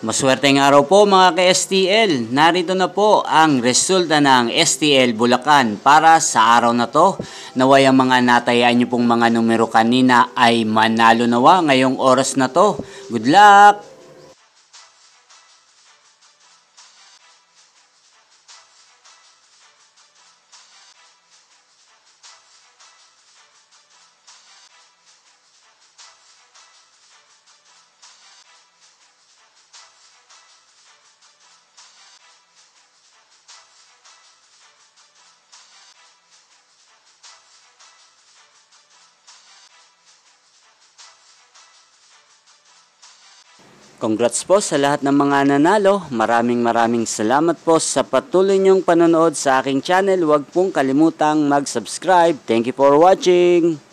Maswerteng araw po mga ka-STL. Narito na po ang resulta ng STL Bulacan para sa araw na to. Naway ang mga natayaan nyo pong mga numero kanina ay manalo nawa ngayong oras na to. Good luck! Congrats po sa lahat ng mga nanalo. Maraming salamat po sa patuloy niyong panonood sa aking channel. Huwag pong kalimutang mag-subscribe. Thank you for watching!